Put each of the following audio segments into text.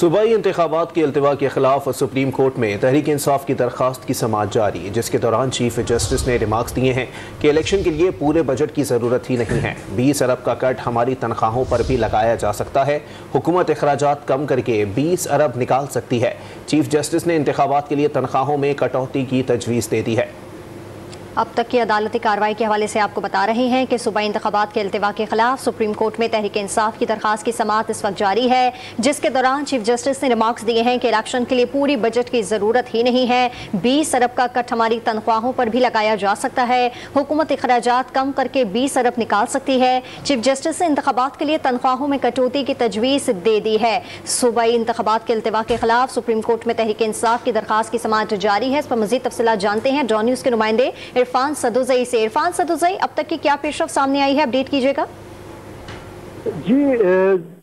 صوبائی انتخابات کے التوا کے خلاف سپریم کورٹ میں تحریک انصاف کی درخواست کی سماعت جاری، جس کے دوران چیف جسٹس نے ریمارکس دیے ہیں کہ الیکشن کے لیے پورے بجٹ کی ضرورت ہی نہیں ہے، 20 ارب کا کٹ ہماری تنخواہوں پر بھی لگایا جا سکتا ہے، حکومت اخراجات کم کر کے 20 ارب نکال سکتی ہے۔ چیف جسٹس نے انتخابات کے لیے تنخواہوں میں کٹوتی کی تجویز دے دی ہے۔ اب تک کی عدالتی کارروائی کے حوالے سے آپ کو بتا رہے ہیں کہ صوبائی انتخابات کے التوا کے خلاف سپریم کورٹ میں تحریک انصاف کی درخواست کی سماعت اس وقت جاری ہے، جس کے دوران چیف جسٹس نے ریمارکس دیے ہیں کہ الیکشن کے لیے پوری بجٹ کی ضرورت ہی نہیں ہے، 20 ارب کا کٹ ہماری تنخواہوں پر بھی لگایا جا سکتا ہے، حکومت اخراجات کم کر کے 20 ارب نکال سکتی ہے۔ چیف جسٹس نے انتخابات کے لیے تنخواہوں میں کٹوتی کی تجویز دے دی ہے۔ صوبائی انتخابات کے التوا کے خلاف سپریم کورٹ میں تحریک انصاف کی درخواست کی سماعت جاری ہے۔ اس پر مزید تفصیلات جانتے ہیں ڈان نیوز کے نمائندے عرفان صدوزئی سے۔ عرفان صدوزئی، اب تک کی کیا پیش رفت سامنے آئی ہے، اپڈیٹ کیجیے گا۔ جی،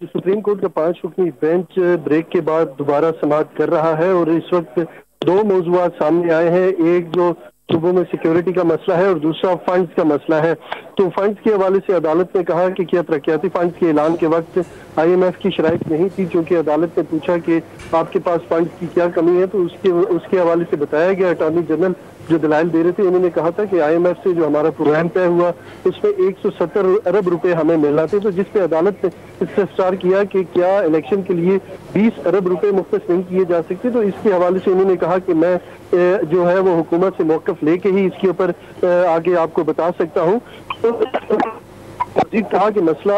سپریم کورٹ کا 5 رکنی بینچ بریک کے بعد دوبارہ سماعت کر رہا ہے اور اس وقت 2 موضوعات سامنے آئے ہیں، ایک جو صوبوں میں سیکیورٹی کا مسئلہ ہے اور دوسرا فنڈز کا مسئلہ ہے۔ تو فنڈز کے حوالے سے عدالت نے کہا کہ کیا ترقیاتی فنڈز کے اعلان کے وقت IMF کی شرائط نہیں تھی، چونکہ عدالت نے پوچھا کہ آپ کے پاس فنڈز کی کیا کمی ہے، تو اس کے حوالے سے بتایا گیا، اٹارنی جنرل جو دلائل دے رہے تھے انہوں نے کہا تھا کہ IMF سے جو ہمارا پروگرام طے ہوا اس میں 170 ارب روپے ہمیں ملنا تھے، تو جس پہ عدالت نے استفسار کیا کہ کیا الیکشن کے لیے 20 ارب روپے مختص نہیں کیے جا سکتے، تو اس کے حوالے سے انہوں نے کہا کہ میں جو ہے وہ حکومت سے موقف لے کے ہی اس کے اوپر آگے آپ کو بتا سکتا ہوں۔ مزید کہا کہ مسئلہ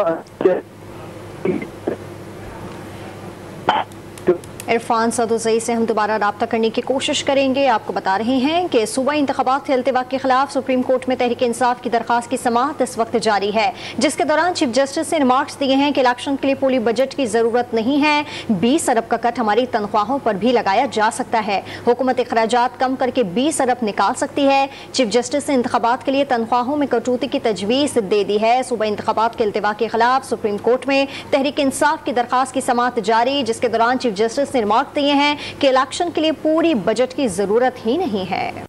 عرفان صدوزئی سے ہم دوبارہ رابطہ کرنے کی کوشش کریں گے۔ آپ کو بتا رہے ہیں کہ صوبائی انتخابات کے التوا کے خلاف سپریم کورٹ میں تحریک انصاف کی درخواست کی سماعت اس وقت جاری ہے، جس کے دوران چیف جسٹس نے ریمارکس دیے ہیں کہ الیکشن کے لیے پوری بجٹ کی ضرورت نہیں ہے، 20 ارب کا کٹ ہماری تنخواہوں پر بھی لگایا جا سکتا ہے، حکومت اخراجات کم کر کے 20 ارب نکال سکتی ہے۔ چیف جسٹس نے انتخابات کے لیے تنخواہوں میں کٹوتی کی تجویز دے دی ہے۔ صوبائی انتخابات کے التوا کے خلاف سپریم کورٹ میں تحریک انصاف کی درخواست کی سماعت جاری، جس کے دوران چیف جسٹس نے ریمارک دیے ہیں کہ الیکشن کے لیے پوری بجٹ کی ضرورت ہی نہیں ہے۔